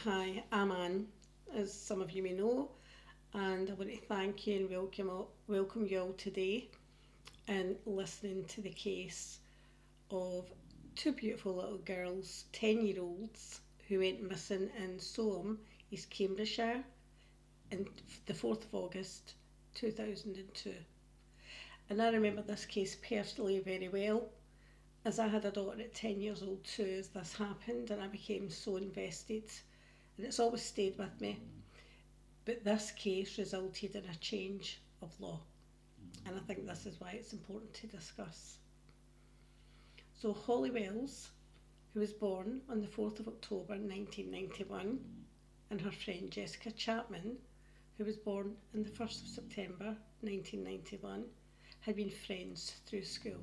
Hi, I'm Anne, as some of you may know, and I want to thank you and welcome you all today in listening to the case of two beautiful little girls, 10-year-olds, who went missing in Soham, East Cambridgeshire, on the 4th of August 2002. And I remember this case personally very well, as I had a daughter at 10 years old too as this happened, and I became so invested, and it's always stayed with me. But this case resulted in a change of law, and I think this is why it's important to discuss. So, Holly Wells, who was born on the 4th of October 1991, and her friend Jessica Chapman, who was born on the 1st of September 1991, had been friends through school.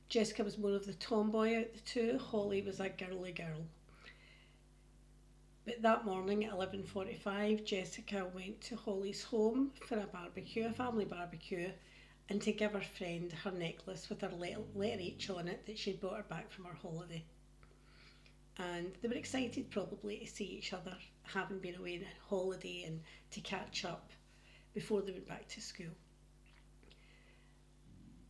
Jessica was more of the tomboy out the two, Holly was a girly girl. But that morning at 11:45, Jessica went to Holly's home for a barbecue, a family barbecue, and to give her friend her necklace with her letter H on it that she'd brought her back from her holiday. And they were excited probably to see each other, having been away on a holiday, and to catch up before they went back to school.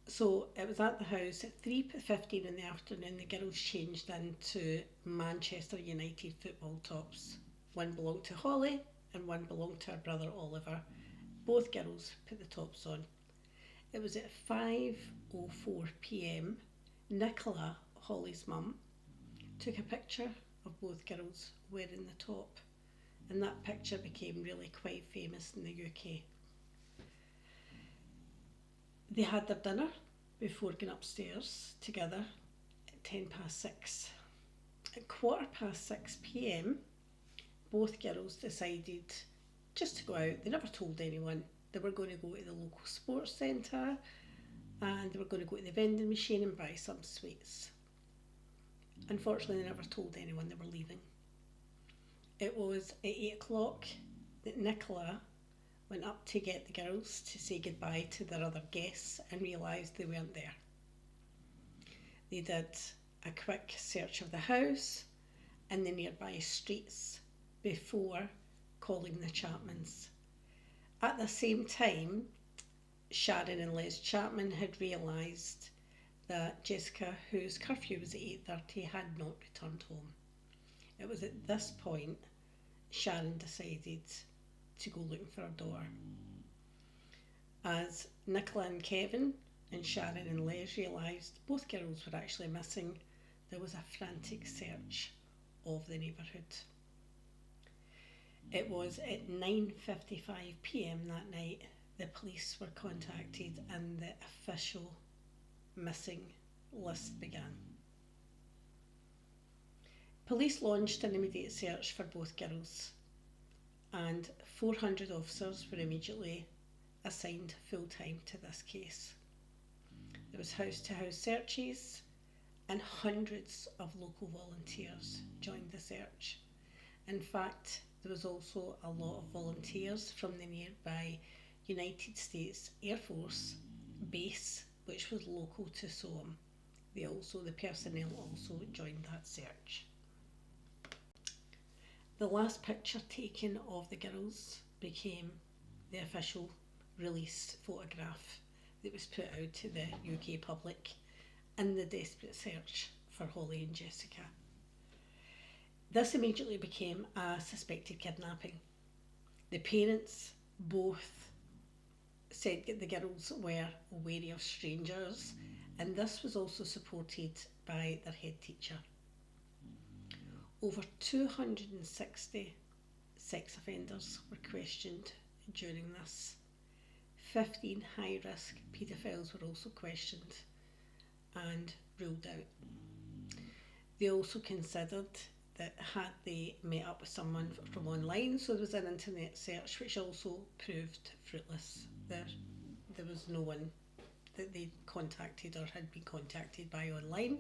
So it was at the house at 3:15 in the afternoon. The girls changed into Manchester United football tops. One belonged to Holly and one belonged to her brother Oliver. Both girls put the tops on. It was at 5:04 p.m. Nicola, Holly's mum, took a picture of both girls wearing the top, and that picture became really quite famous in the UK. They had their dinner before going upstairs together at 6:10. At 6:15 p.m, both girls decided just to go out. They never told anyone. They were going to go to the local sports centre, and they were going to go to the vending machine and buy some sweets. Unfortunately, they never told anyone they were leaving. It was at 8 o'clock that Nicola went up to get the girls to say goodbye to their other guests and realised they weren't there. They did a quick search of the house and the nearby streets before calling the Chapmans. At the same time, Sharon and Les Chapman had realised that Jessica, whose curfew was at 8:30, had not returned home. It was at this point Sharon decided to go looking for her daughter. As Nicola and Kevin and Sharon and Les realised both girls were actually missing, there was a frantic search of the neighbourhood. It was at 9:55 p.m. that night the police were contacted and the official missing list began. Police launched an immediate search for both girls, and 400 officers were immediately assigned full-time to this case. There was house-to-house searches, and hundreds of local volunteers joined the search. In fact, there was also a lot of volunteers from the nearby United States Air Force base, which was local to Soham. The personnel also joined that search. The last picture taken of the girls became the official release photograph that was put out to the UK public in the desperate search for Holly and Jessica. This immediately became a suspected kidnapping. The parents both said that the girls were wary of strangers, and this was also supported by their head teacher. Over 260 sex offenders were questioned during this. 15 high-risk paedophiles were also questioned and ruled out. They also considered that had they met up with someone from online, so there was an internet search which also proved fruitless. There was no one that they contacted or had been contacted by online.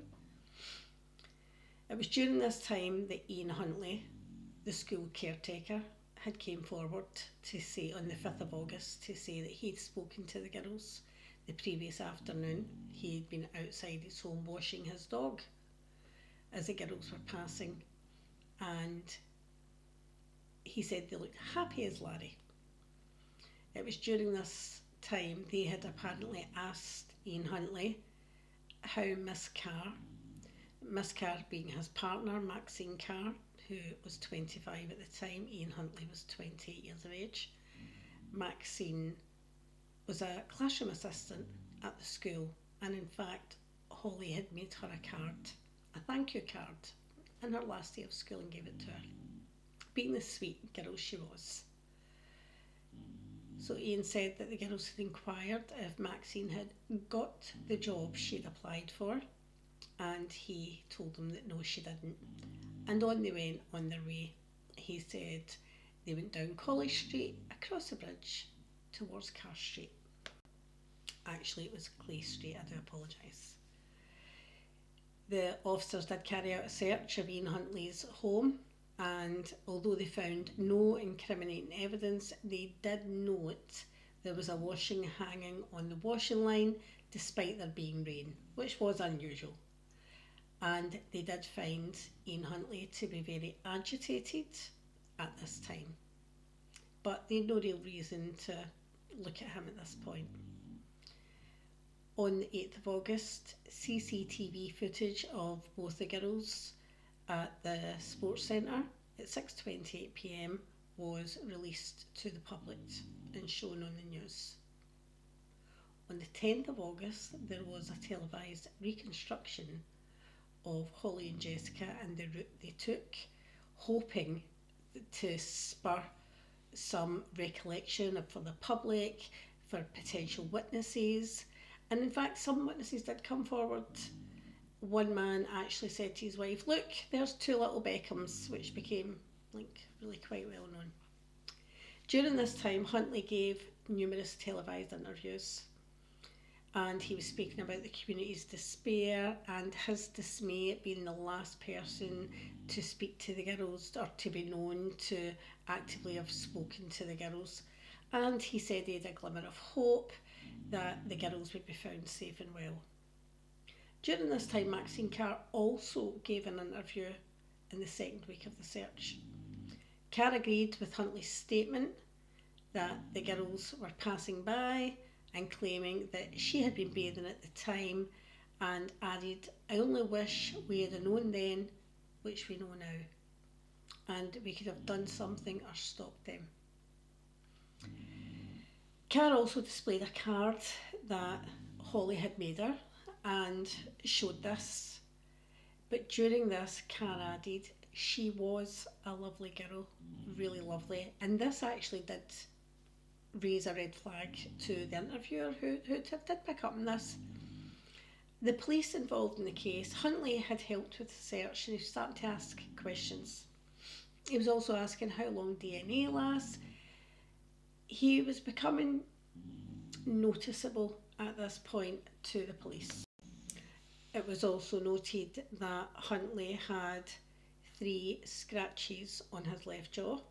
It was during this time that Ian Huntley, the school caretaker, had came forward to say on the 5th of August to say that he'd spoken to the girls the previous afternoon. He'd been outside his home washing his dog as the girls were passing, and he said they looked happy as Larry. It was during this time they had apparently asked Ian Huntley how Miss Carr being his partner, Maxine Carr, who was 25 at the time, Ian Huntley was 28 years of age. Maxine was a classroom assistant at the school, and in fact, Holly had made her a card, a thank you card, on her last day of school and gave it to her, being the sweet girl she was. So Ian said that the girls had inquired if Maxine had got the job she'd applied for, and he told them that no, she didn't. And on they went on their way. He said they went down College Street, across the bridge, towards Carr Street. Actually, it was Clay Street, I do apologise. The officers did carry out a search of Ian Huntley's home, and although they found no incriminating evidence, they did note there was a washing hanging on the washing line despite there being rain, which was unusual. And they did find Ian Huntley to be very agitated at this time. But they had no real reason to look at him at this point. On the 8th of August, CCTV footage of both the girls at the sports centre at 6:28 p.m. was released to the public and shown on the news. On the 10th of August, there was a televised reconstruction of Holly and Jessica and the route they took, hoping to spur some recollection for the public, for potential witnesses. And in fact, some witnesses did come forward. One man actually said to his wife, "Look, there's two little Beckhams," which became really quite well known. During this time, Huntley gave numerous televised interviews, and he was speaking about the community's despair and his dismay at being the last person to speak to the girls, or to be known to actively have spoken to the girls. And he said he had a glimmer of hope that the girls would be found safe and well. During this time, Maxine Carr also gave an interview in the second week of the search. Carr agreed with Huntley's statement that the girls were passing by and claiming that she had been bathing at the time, and added, "I only wish we had known then, which we know now, and we could have done something or stopped them." Carr also displayed a card that Holly had made her and showed this. But during this, Carr added, she was a lovely girl, really lovely. And this actually did raise a red flag to the interviewer who did pick up on this. The police involved in the case, Huntley had helped with the search, and he started to ask questions. He was also asking how long DNA lasts. He was becoming noticeable at this point to the police. It was also noted that Huntley had 3 scratches on his left jaw,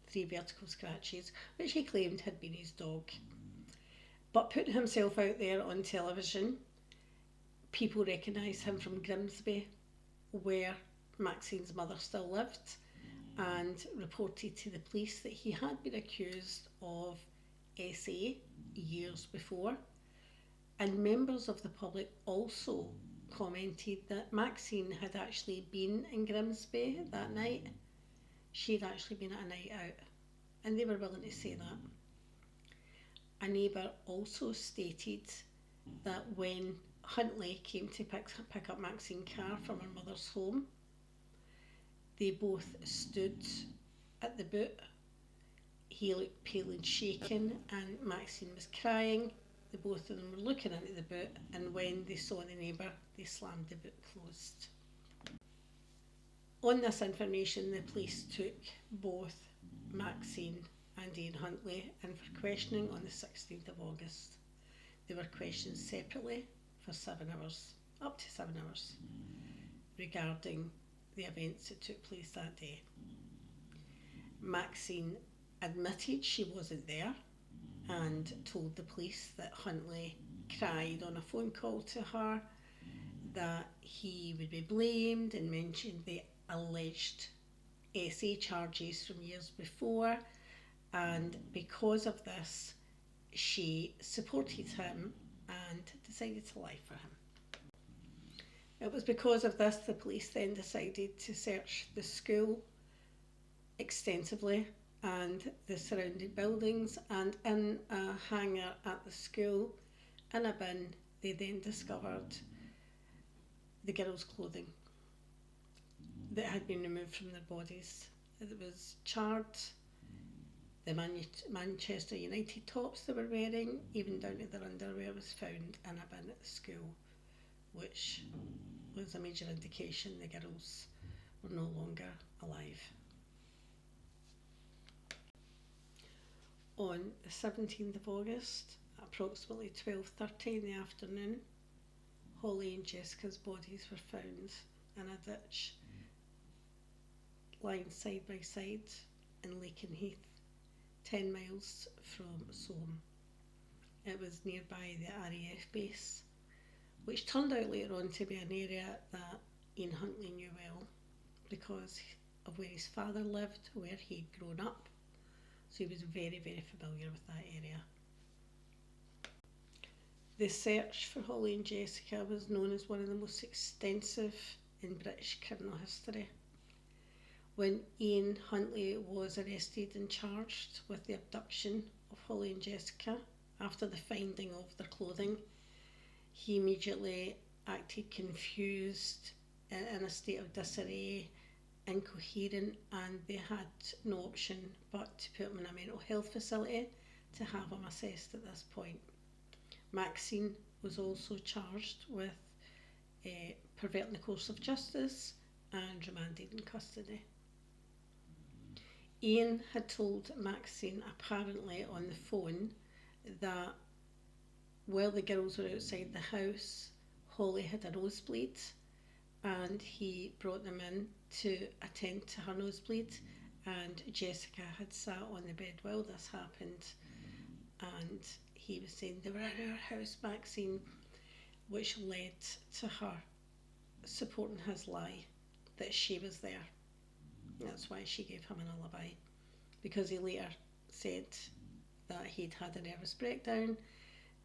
3 vertical scratches, which he claimed had been his dog. But putting himself out there on television, people recognised him from Grimsby, where Maxine's mother still lived, and reported to the police that he had been accused of SA years before. And members of the public also commented that Maxine had actually been in Grimsby that night. She had actually been at a night out, and they were willing to say that. A neighbour also stated that when Huntley came to pick up Maxine Carr from her mother's home, they both stood at the boot. He looked pale and shaken, and Maxine was crying. The both of them were looking into the boot, and when they saw the neighbour, they slammed the boot closed. On this information, the police took both Maxine and Ian Huntley in for questioning on the 16th of August. They were questioned separately for 7 hours, up to 7 hours, regarding the events that took place that day. Maxine admitted she wasn't there and told the police that Huntley cried on a phone call to her, that he would be blamed, and mentioned the alleged SA charges from years before, and because of this, she supported him and decided to lie for him. It was because of this the police then decided to search the school extensively and the surrounding buildings, and in a hangar at the school, in a bin, they then discovered the girls' clothing that had been removed from their bodies. It was charred, the Manchester United tops they were wearing, even down to their underwear, was found in a bin at the school, which was a major indication the girls were no longer alive. On the 17th of August, at approximately 12:30 in the afternoon, Holly and Jessica's bodies were found in a ditch lying side by side in Lakenheath, 10 miles from Soham. It was nearby the RAF base, which turned out later on to be an area that Ian Huntley knew well because of where his father lived, where he'd grown up. So he was very, very familiar with that area. The search for Holly and Jessica was known as one of the most extensive in British criminal history. When Ian Huntley was arrested and charged with the abduction of Holly and Jessica after the finding of their clothing, he immediately acted confused, in a state of disarray, incoherent, and they had no option but to put him in a mental health facility to have him assessed at this point. Maxine was also charged with perverting the course of justice and remanded in custody. Ian had told Maxine apparently on the phone that while the girls were outside the house, Holly had a nosebleed and he brought them in to attend to her nosebleed, and Jessica had sat on the bed while this happened, and he was saying they were in our house, Maxine, which led to her supporting his lie that she was there. That's why she gave him an alibi, because he later said that he'd had a nervous breakdown,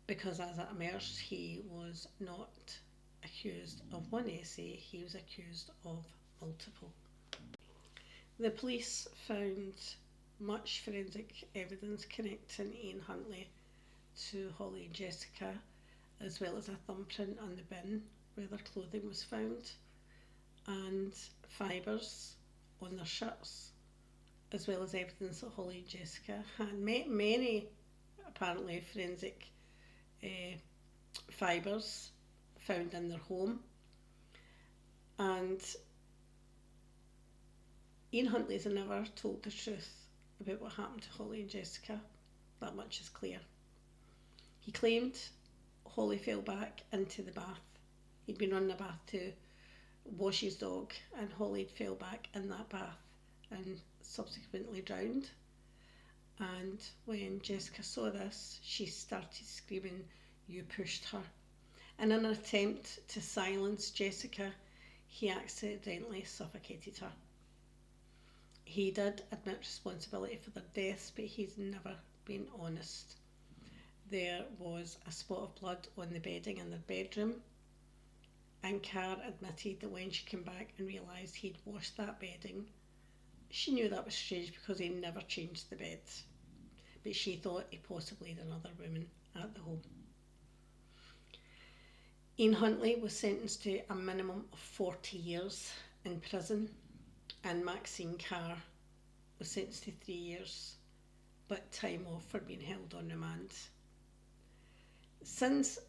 because as it emerged he was not accused of one essay, he was accused of multiple. The police found much forensic evidence connecting Ian Huntley to Holly and Jessica, as well as a thumbprint on the bin where their clothing was found, and fibres on their shirts, as well as evidence that Holly and Jessica had many apparently forensic fibres found in their home. And Ian Huntley's never told the truth about what happened to Holly and Jessica. That much is clear. He claimed Holly fell back into the bath. He'd been running a bath to wash his dog, and Holly fell back in that bath and subsequently drowned. And when Jessica saw this, she started screaming, "You pushed her." And in an attempt to silence Jessica, he accidentally suffocated her. He did admit responsibility for their deaths, but he's never been honest. There was a spot of blood on the bedding in their bedroom, and Carr admitted that when she came back and realised he'd washed that bedding, she knew that was strange because he never changed the beds, but she thought he possibly had another woman at the home. Ian Huntley was sentenced to a minimum of 40 years in prison, and Maxine Carr was sentenced to 3 years, but time off for being held on remand. Since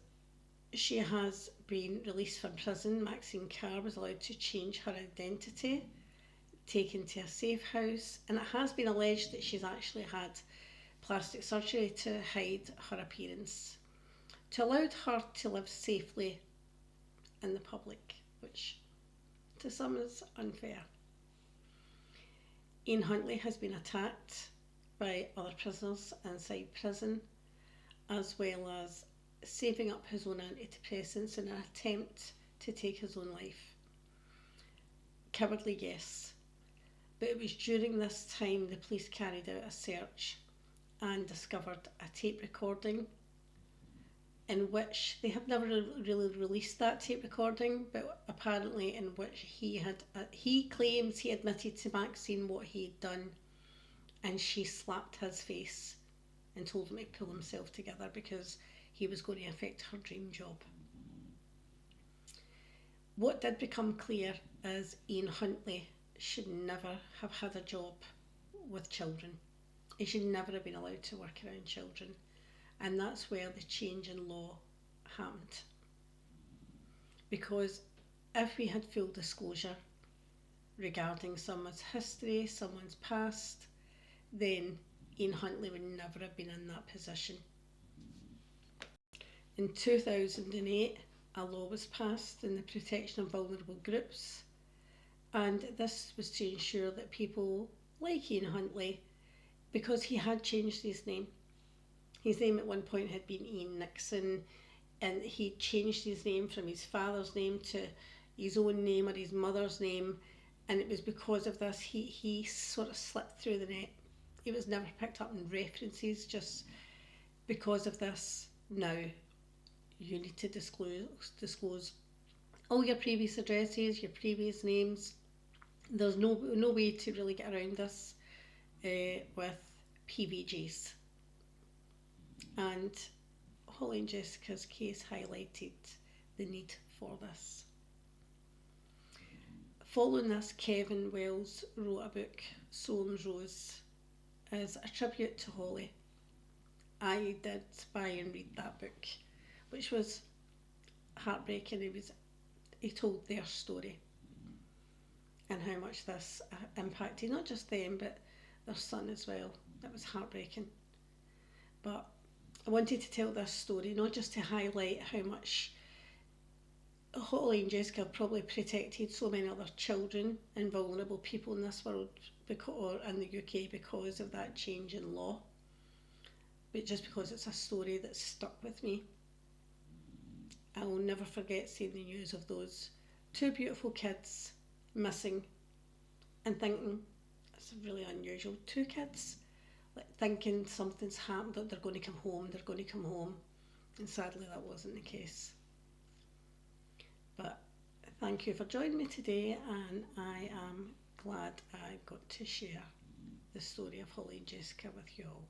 she has been released from prison, Maxine Carr was allowed to change her identity, taken to a safe house, and it has been alleged that she's actually had plastic surgery to hide her appearance, to allow her to live safely in the public, which to some is unfair. Ian Huntley has been attacked by other prisoners inside prison, as well as saving up his own antidepressants in an attempt to take his own life. Cowardly, yes, But it was during this time the police carried out a search and discovered a tape recording in which they have never really released that tape recording, but apparently in which he claims he admitted to Maxine what he'd done, and she slapped his face and told him to pull himself together because he was going to affect her dream job. What did become clear is Ian Huntley should never have had a job with children. He should never have been allowed to work around children. And that's where the change in law happened. Because if we had full disclosure regarding someone's history, someone's past, then Ian Huntley would never have been in that position. In 2008, a law was passed in the protection of vulnerable groups, and this was to ensure that people like Ian Huntley, because he had changed his name at one point had been Ian Nixon, and he changed his name from his father's name to his own name or his mother's name, and it was because of this he sort of slipped through the net. He was never picked up in references just because of this. Now you need to disclose all your previous addresses, your previous names. There's no way to really get around this with PVGs. And Holly and Jessica's case highlighted the need for this. Following this, Kevin Wells wrote a book, Solemn's Rose, as a tribute to Holly. I did buy and read that book, which was heartbreaking. He told their story and how much this impacted not just them but their son as well. It was heartbreaking. But I wanted to tell this story not just to highlight how much Holly and Jessica have probably protected so many other children and vulnerable people in this world or in the UK because of that change in law, but just because it's a story that's stuck with me. I will never forget seeing the news of those two beautiful kids missing and thinking, it's really unusual, two kids, like thinking something's happened, that they're going to come home, and sadly that wasn't the case. But thank you for joining me today, and I am glad I got to share the story of Holly and Jessica with you all.